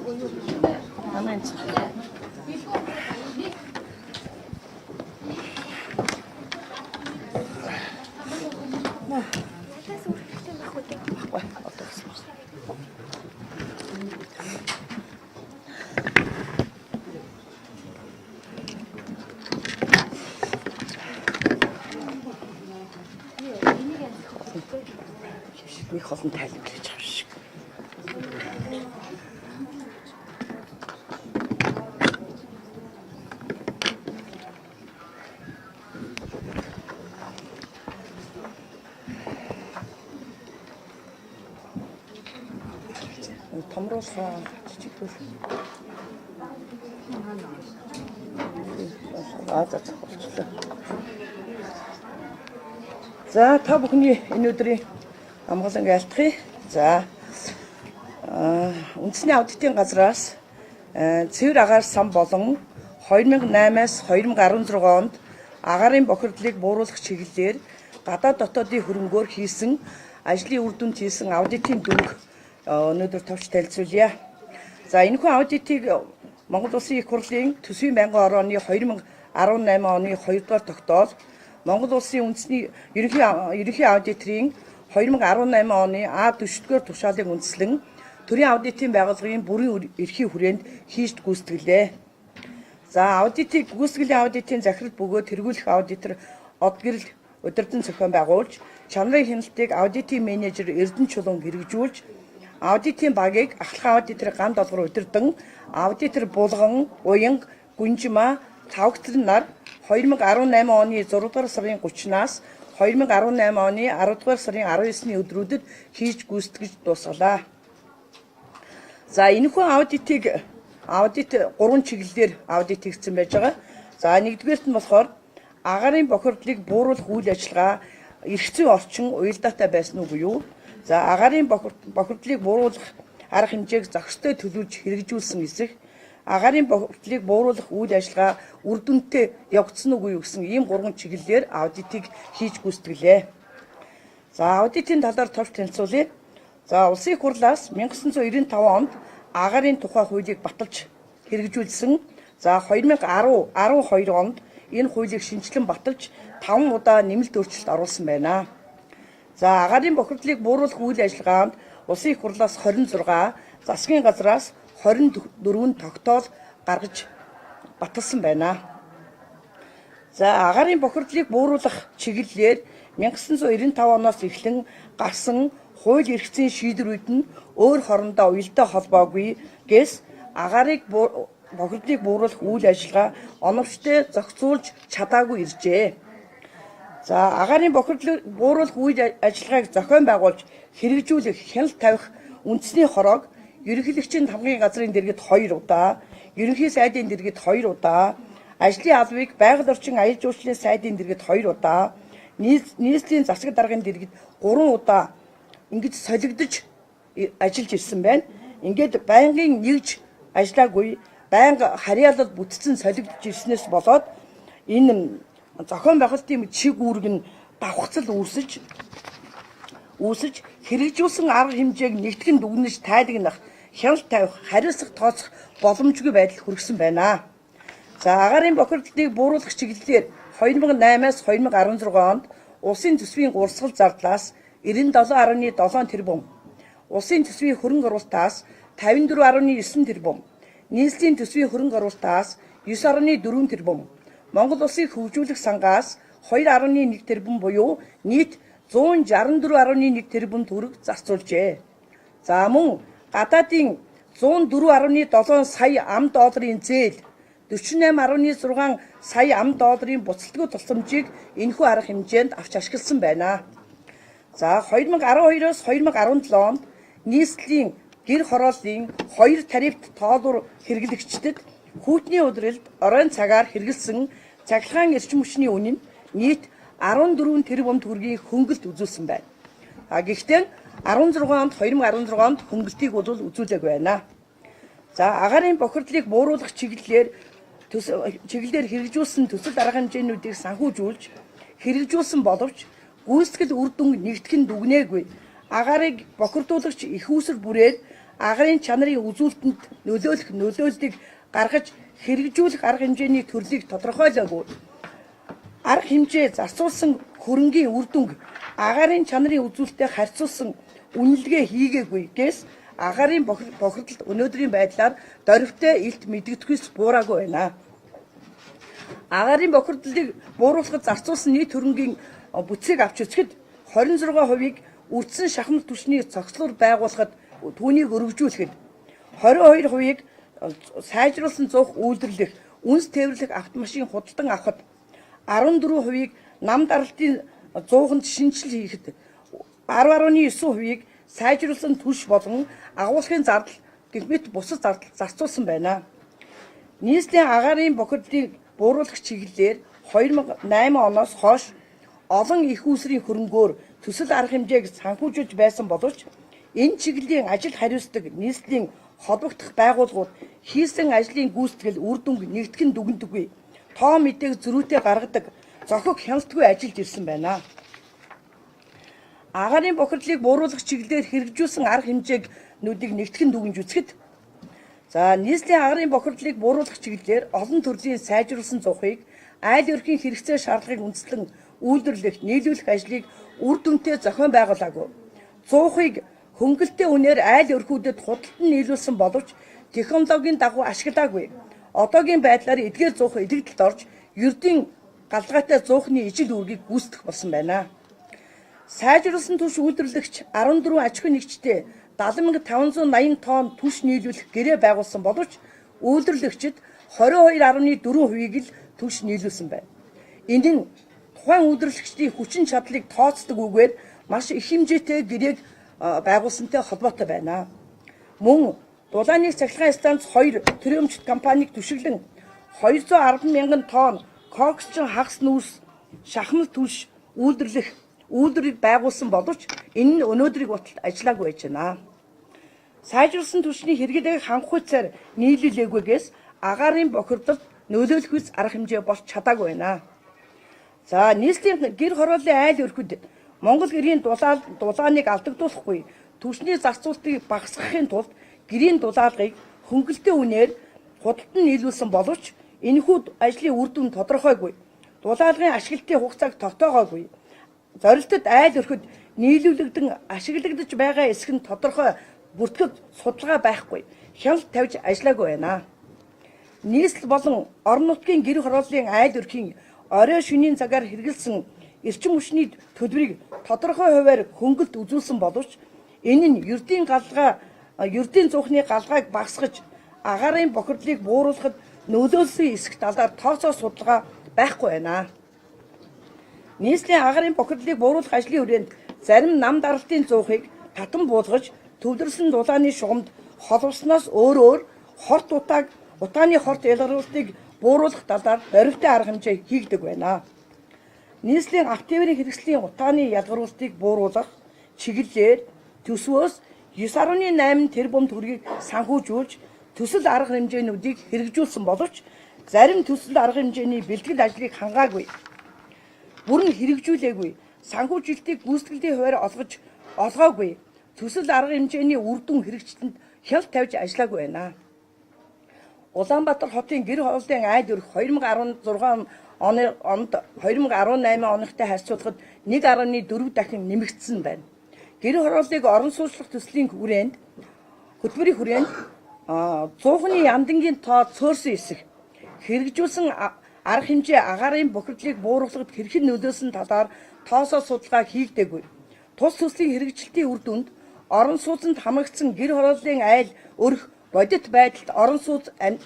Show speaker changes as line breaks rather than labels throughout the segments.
Намайг. Нэг холон тайлбар хийж байгаа шиг. Томруулсан жижигдүүл. За та бүхний энэ өдрийн амгалан айлтгая. За үндэсний аудитын газраас цэвэр агаар сан болон 2008-аас 2016 онд агаарын бохирдлыг бууруулах чиглэлээр гадаад дотоодын хөрөнгөөр хийсэн ажлын үр дүнд хийсэн аудитын дүнг өнөөдөр товч танилцуулъя. За энэхүү аудитыг Монгол Улсын их хурлын төсвийн байнгын орооны 2018 оны 2 дугаар тогтоол Монгол Улсын үндэсний ерөнхий аудиторын 2018 оны А4-р тушаалыг үндэслэн төрийн аудитын байгууллагын бүрэн эрхийн хүрээнд хийж гүйцэтгэлээ. За аудитыг гүйцэтгэлийн аудитын захирал бөгөөд тэргүүлэх аудитор Одгэрэл удирдан зохион байгуулж, чанарын хяналтыг аудитын менежер Эрдэнэ Чулуун хэрэгжүүлж, аудитын багийг ахлах аудитор Ган Долгор удирдан, аудитор Булган, Уянга, Гүнжмаа, Тавгцэр нар 2018 оны 6 дугаар сарын 30-наас 2018 оны 10 дугаар сарын 19-ний өдрүүдэд хийж гүйцэтгэж дуусгалаа. За энэхүү аудит 3 чиглэлээр аудит хийгдсэн байж байгаа. За нэгдүгээрт нь болохоор агаарын бохирдлыг бууруулах үйл ажиллагаа эргэцэн орчин уялдаатай байсан уу буюу за агаарын бохирдлыг бууруулах арга хэмжээг зохистой төлөвлөж хэрэгжүүлсэн эсэх агаарын бохирдлыг бууруулах үйл ажиллагаа үр дүнтэй явагдсан уу гэсэн ийм 3 чиглэлээр аудитыг хийж гүйцэтгэлээ. За аудитын талаар товч танилцуулъя. За улсын их хурлаас 1995 онд агаарын тухай хуулийг баталж хэрэгжүүлсэн. За 2012 онд энэ хуулийг шинжилэн баталж 5 удаа нэмэлт өөрчлөлт оруулсан байна. За агаарын бохирдлыг бууруулах үйл ажиллагаанд улсын их хурлаас 26, засгийн газраас 24 тогтоол гаргаж баталсан байна. За агаарын бохирдлыг бууруулах чиглэлээр 1995 оноос эхлэн гарсан хууль эрхцэн шийдвэрүүд нь өөр хоорондоо уялдаа холбоогүй гэс агаарын бохирдлыг бууруулах үйл ажиллагаа оновчтой зохицуулж чадаагүй иржээ. За агаарын бохирдлыг бууруулах үйл ажиллагааг зохион байгуулж хэрэгжүүлэх хяналт тавих үндэсний хорог ерөнхийлөгчийн хамгийн газрын дэргэд 2 удаа, ерөнхий сайдын дэргэд 2 удаа, ажлын албыг байгаль орчин аяр жуулчлалын сайдын дэргэд 2 удаа, нийслэлийн засаг даргын дэргэд 3 удаа ингэж солигдож ажиллаж ирсэн байна. Ингээд байнгын нэгж ажиллаагүй, байнга харьяалал бүтцэн солигдож ирснээс болоод энэ зохион байгуулалтын чиг үүрэг нь давхцал үүсэж хэрэгжүүлсэн арга хэмжээг нэгтгэн дүгнэж тайлагнах, хяналт тавих, хариуцлага тооцох боломжгүй байдал хүргэсэн байна. За агаарын бохирдлыг бууруулах чиглэлээр 2008-аас 2016 онд улсын төсвийн урсгал зардлаас 97.7 тэрбум, улсын төсвийн хөрөнгө оруулалтаас 54.9 тэрбум, нийслэлийн төсвийн хөрөнгө оруулалтаас 9.4 тэрбум, Монгол улсыг хөгжүүлэх сангаас 2.1 тэрбум буюу нийт 164.1 тэрбум төгрөг зарцуулжээ. За мөн гадаадын 104.7 сая ам долларын зээл, 48.6 сая ам долларын буцалтгүй тусламжийг энэхүү арга хэмжээнд авч ашигласан байна. За 2012-оос 2017 онд нийслэлийн гэр хорооллын 2 тарифт тоолуур хэрэглэгчдэд хүүтний удирдалд оройн цагаар хэрэгэлсэн цахилгаан эрчим хүчний үнэ нь нийт 14 тэрбум төгрөгийн хөнгөлт үзүүлсэн байна. Гэхдээ 2016 онд хөнгөлтийг бол үзүүлээгүй байна. За агаарын бохирдлыг бууруулах чиглэлээр хэрэгжүүлсэн төсөл арга хэмжээнүүдийг санхүүжүүлж хэрэгжүүлсэн боловч гүйцэтгэл үр дүн нэгтгэн дүгнээгүй. Агаарыг бохирдуулагч их усэр бүрээр агарын чанарын үзүүлэлтэнд нөлөөлөх нөлөөллийг гаргаж хэрэгжүүлэх арга хэмжээний төрлийг тодорхойлоогүй. Арга хэмжээ зарцуулсан хөрөнгийн үр дүнг агарын чанарын үзүүлэлтэд харьцуулсан үнэлгээ хийгээгүй гэс агарын бохирдолд өнөөдрийн байдлаар дорвитой илт мэдэгдэхүйс буураагүй байна. Агарын бохирдлыг бууруулахад зарцуулсан нийт хөрөнгийн бүтцийг авч үзэхэд 26%-ийг үрдсэн шахмал түвшний цогцлоор байгуулахад түүнийг өргөжүүлэхэд 22%-ийг сайжруулсан зуух үйлдвэрлэх, үнс тээвэрлэх автомашин худалдан авахд 14%-ийг нам даралтын зууханд шинжил хийхэд 10.9%-ийг сайжруулсан түлш болон агуулгын зардал гэмэт бусад зардал зарцуулсан байна. Нийслэлийн агарын бохирдлыг бууруулах чиглэлээр 2008 оноос хойш олон их үүсрийн хөрөнгөөр төсөл арга хэмжээг санхүүжүүлж байсан боловч энэ чиглэлийн ажил хариуцдаг нийслэлийн холбогдох байгууллагууд хийсэн ажлын гүйцэтгэл үр дүнг нэгтгэн дүгнэдэггүй, тоо мэдээг зөрүүтэй гаргадаг, зохих хяналтгүй ажиллаж ирсэн байна. Агарын бохирдлыг бууруулах чиглэлээр хэрэгжүүлсэн арга хэмжээгнүүдийг нэгтгэн дүгнж үзэхэд нийслэлийн агарын бохирдлыг бууруулах чиглэлээр олон төрлийн сайжруулсан зуухыг айл өрхийн хэрэгцээ шаардлагыг үндэслэн үйлдвэрлэх, нийлүүлэх ажлыг үр дүнтэй зохион байгуулаагүй. Зуухыг хөнгөлтэй үнээр айл өрхүүдэд худалдан нийлүүлсэн боловч технологийн дагуу ашиглаагүй. Одоогийн байдлаар эдгээр зуух илэгдэлд орж ердийн галгаатай зуухны ижил үүргийг гүйцэтгэх болсон байна. Сайжруулсан түвш үйлдвэрлэгч 14 аж ахуйн нэгжтэй 70,580 тонн түвш нийлүүлэх гэрээ байгуулсан боловч үйлдвэрлэгчид 22.4%-ийг л түвш нийлүүлсэн байна. Энэ нь тухайн үйлдвэрлэгчдийн хүчин чадлыг тооцдог үгээр маш их хэмжээтэй гэрээг байгуулсантай холбоотой байна. Мөн дулааны цахилгаан станц 2 төрөмжт компаниг түшиглэн 210 мянган тонн коксчин хагас нүүрс шахмал түлш үйлдвэрийг байгуулсан боловч энэ нь өнөөдрийг батал ажиллаагүй байж байна. Сайжруулсан түвшний хэрэглээг хангах хуйцаар нийлүүлээгүйгээс агарын бохирдолд нөлөөлөх үс арга хэмжээ болж чадаагүй байна. Нийслэлийн гэр хорооллын айл өрхөд Монгол гэрийн дулааныг алдагдуулахгүй түвшний зарцуулалтыг багасгахын тулд гэрийн дулаалгыг хөнгөлтэй үнээр худалдан нийлүүлсэн боловч энэхүү ажлын үр дүн тодорхойгүй. Дулаалгын ашиглалтын хугацааг тогтоогоогүй. Зорилтод айл өрхөд нийлүүлэгдэн ашиглагдаж байгаа эсэх нь тодорхой бүртгэгд судалгаа байхгүй. Хяналт тавьж ажиллаагүй байна. Нийслэл болон орон нутгийн гэр хорооллын айл өрхийн орой шөнийн цагаар хэрэгэлсэн эрчим хүчний төлбөрийг тодорхой хувиар хөнгөлт үзүүлсэн боловч энэ нь ердийн зуухны галгааг багасгаж агарын бохирдлыг бууруулахад нөлөөлсөн эсэх талаар тооцоо судалгаа байхгүй байна. Нийслэлийн агарын бохирдлыг бууруулах ажлын хүрээнд зарим нам даралтын зуухыг татан буулгаж төвлөрсөн дулааны шугамд холбосноос өөр утааны хорт ялгаруулалтыг бууруулах талаар дорвитой арга хэмжээ хийгдэг байна. Нийслэлийн автовэрийн хэрэгслийн утааны ялгаруулалтыг бууруулах чиглэлээр төсвөөс 9.8 тэрбум төгрөгийг санхүүжүүлж төсөл арга хэмжээнүүдийг хэрэгжүүлсэн боловч зарим төсөл арга хэмжээний бэлтгэл ажлыг хангаагүй. Бүрэн хэрэгжүүлээгүй. Санхүүжилтийг гүйцэтгэлийн хуваар олгоогүй. Төсөл арга хэмжээний үр дүн хэрэгжлэнд хяналт тавьж ажиллаагүй байна. Улаанбаатар хотын гэр хорооллын айл өрх 2018 оныхтой харьцуулахад 1.4 дахин нэмэгдсэн байна. Гэр хорооллыг орон сууцлах төслийн хөтөлбөрийн хүрээнд зуухны ямдангийн тоо цөөрсөн эсэх хэрэгжүүлсэн арга хэмжээ агарын бохирдлыг бууруулахад хэрхэн нөлөөсөн талаар тоосоо судалгаа хийгдээгүй. Тус төслийн хэрэгжилтийн үр дүнд орон сууцнд хамрагдсан гэр хорооллын айл өрх бодит байдалд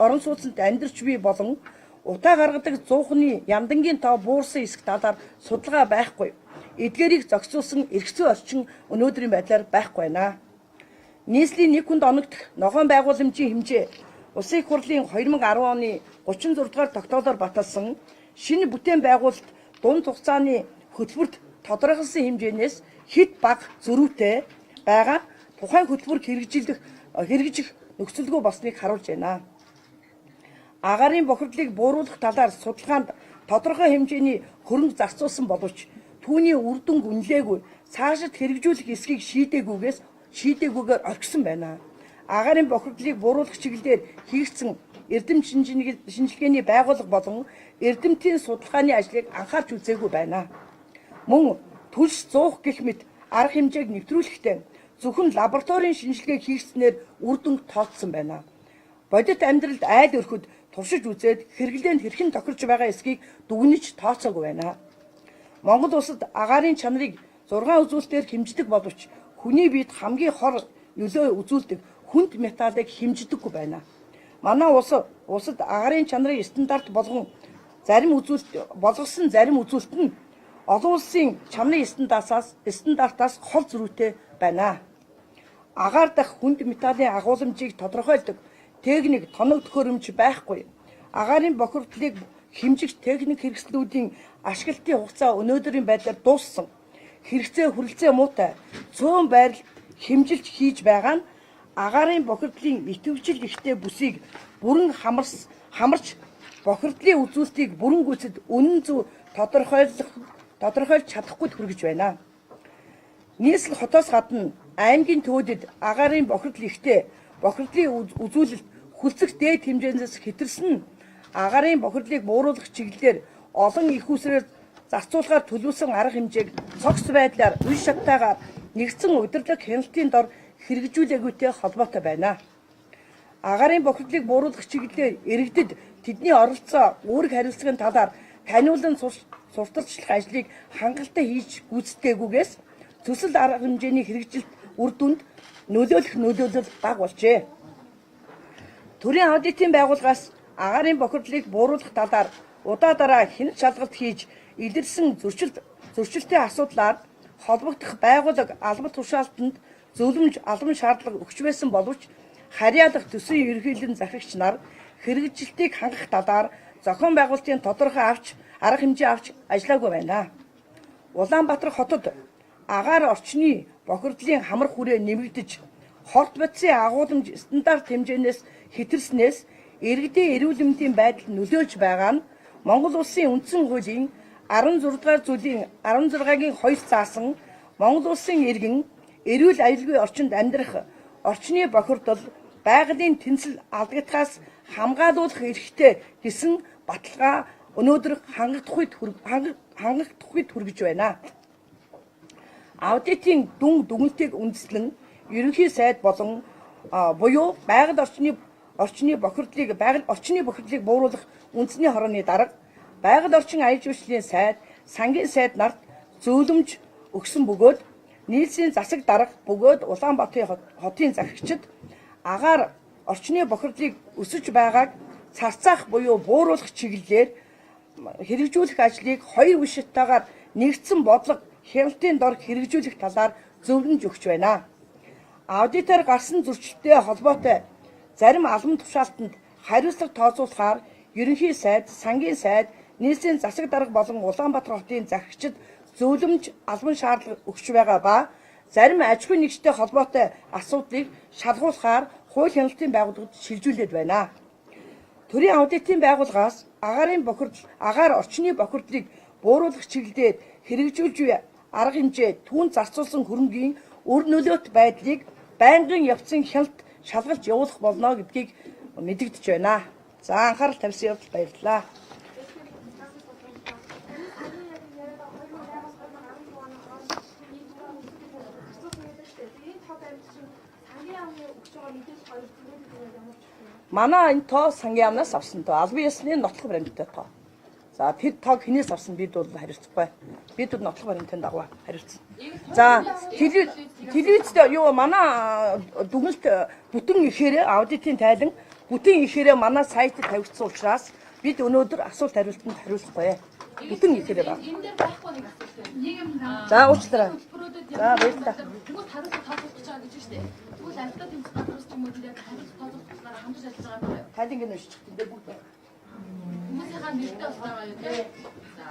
орон сууцнд амьдарч буй болон утаа гаргадаг зуухны ямдангийн тоо буурсан эсэх талаар судалгаа байхгүй. Эдгээрийг зохицуулсан эрхцүү орчин өнөөдрийн байдлаар байхгүй байна. Нийслэлийн 1 хүнд оногдох ногоон байгууламжийн хэмжээ Улсын их хурлын 2010 оны 36 дугаар тогтоолоор баталсан шинэ бүтээн байгуулалт дунд хугацааны хөтөлбөрт тодорхойлсон хэмжээнээс хэд бага зөрүүтэй байгаа тухайн хөтөлбөр хэрэгжих нөхцөлгүй болсныг харуулж байна. Агарын бохирдлыг бууруулах талаар судалгаанд тодорхой хэмжээний хөрөнгө зарцуулсан боловч түүний үр дүнг үнэлээгүй, цаашид хэрэгжүүлэх эсхийг шийдээгүйгээр орхисон байна. агаарын бохирдлыг бууруулах чиглэлээр хийгдсэн эрдэм шинжилгээний байгууллага болон эрдэмтийн судалгааны ажлыг анхаарч үзээгүй байна. Мөн түлш 100 гэх мэт арга хэмжээг нэвтрүүлэхдээ зөвхөн лабораторийн шинжилгээ хийгдснээр үр дүн тооцсон байна. Бодит амьдралд айл өрхөд туршиж үзээд хэрэглээнд хэрхэн тохирч байгаа эсхийг дүгнэж тооцоогүй байна. Монгол улсад агаарын чанарыг 6 үзүүлэлтээр хэмждэг боловч хүний биед хамгийн хор нөлөө үзүүлдэг хүнд металлыг хэмждэггүй байна. Манай улсад агаарын чанарын стандарт болгосон зарим үзүүлэлт нь олон улсын чанарын стандартаас хол зөрүүтэй байна. Агаар дах хүнд металлын агуулмжийг тодорхойлдог техник тоног төхөөрөмж байхгүй. Агаарын бохирдлыг хэмжих техник хэрэгслүүдийн ашиглалтын хугацаа өнөөдрийн байдлаар дууссан. Хэрэгцээ хүрэлцээ муутай цөөн байрал хэмжилж хийж байгаа нь агаарын бохирдлын идэвхжил ихтэй бүсийг бүрэн хамарч бохирдлын үзүүлэлтийг бүрэн гүйцэд үнэн зөв тодорхойлж чадахгүй хүргэж байна. Нийслэл хотоос гадна аймгийн төвөдөд агаарын бохирдол ихтэй бохирдлын үзүүлэлт хүлцэх дээд хэмжээнээс хэтэрсэн нь агаарын бохирдлыг бууруулах чиглэлээр олон их усрээр зарцуулахаар төлөвлөсөн арга хэмжээг цогц байдлаар үе шаттайгаар нэгдсэн удирдлага хяналтын дор хэрэгжүүлээгүйтэй холбоотой байна. Агаарын бохирдлыг бууруулах чиглэлээр иргэдэд тэдний оролцоо үүрэг хариуцлагын талаар таниулан сурталчлах ажлыг хангалттай хийж гүйцэтгээгүйгээс төсөл арга хэмжээний хэрэгжилт үр дүнд нөлөөлөл бага болжээ. Төрийн аудитын байгууллагаас агаарын бохирдлыг бууруулах талаар удаа дараа хяналт шалгалт хийж илэрсэн зөрчилтэй асуудлаар холбогдох байгууллага албан тушаалтанд зөвлөмж албан шаардлага өгч байсан боловч харьяалах төсвийн ерөнхийлөгчийн захирагч нар хэрэгжилтийг хангах талаар зохион байгуулалтын тодорхой арга хэмжээ авч ажиллаагүй байна. Улаанбаатар хотод агаар орчны бохирдлын хамар хүрээ нэмэгдэж хорт бодисын агуулмж стандарт хэмжээнээс хэтэрснээс иргэдийн эрүүл мэндийн байдал нөлөөлж байгаа нь Монгол улсын үндсэн хуулийн 16 дугаар зүйлийн 16-гийн 2 заасан Монгол улсын иргэн эрүүл аюулгүй орчинд амьдрах орчны бохирдол байгалийн тэнцэл алдагдахаас хамгаалуулах эрхтэй гэсэн баталгаа өнөөдөр хангагдах үед хүргэж байна. Аудитын дүгнэлтийг үндэслэн ерөнхий сайд болон буюу байгаль орчны бохирдлыг бууруулах үндэсний хорооны дарга байгаль орчин аяж үйлчлэлийн сайд, сангийн сайд нарт зөвлөмж өгсөн бөгөөд нийслэлийн засаг дарга бөгөөд Улаанбаатарын хотын захирагчид агаар орчны бохирдлыг өсөж байгааг царцаах буюу бууруулах чиглэлээр хэрэгжүүлэх ажлыг хоёр үе шаттайгаар нэгдсэн бодлого хяналтын дор хэрэгжүүлэх талаар зөвлөмж өгч байна. Аудитор гарсан зөрчилтэй холбоотой зарим албан тушаалтанд хариуцлага тооцоолохоор ерөнхий сайд, сангийн сайд, нийслэлийн засаг дарга болон Улаанбаатар хотын захирагчид зөвлөмж албан шаардлага өгч байгаа ба зарим аж ахуйн нэгжтэй холбоотой асуудлыг шалгуулахаар хууль хяналтын байгууллагад шилжүүлээд байна. Төрийн аудитын байгууллагаас агаар орчны бохирдлыг бууруулах чиглэлээр хэрэгжүүлж буй арга хэмжээ түүнд зарцуулсан хөрөнгийн өр нөлөөт байдлыг байнгын явцын хяналт шалгалж явуулах болно гэдгийг мэдэгдэж байна. За анхаарал тавьсан явдал баярлалаа. Манай энэ тоо сангийн амнаас авсан тоо албан ёсны нотлох баримттай тоо. За тэр тоог хинээс авсан бид бол хариуцахгүй. Бид бол нотлох баримтын дагуу хариуцсан. За телевизд юу манай дүгнэлт бүтэн ихээр аудитын тайлан бүтэн ихээрээ манай сайтад тавигдсан учраас бид өнөөдөр асуулт хариултанд хариулахгүй. Бүтэн ихээрээ байна. Энэ дээр байхгүй нэг асуулт. За уучлаарай. За баярлалаа. Тэгвэл хариулт тооцоолох гэж байгаа гэж шүү дээ. Тэгвэл альтаа тэмцэх гадуурч юм уу гэдэг хариулт тооцоолохлаараа хамтарч ажиллаж байгаа юм байна. Тайланг нь уншиж чинь дээр бүгд байна. Хүмүүсийнхаа нэртэй бас байгаа юу те. За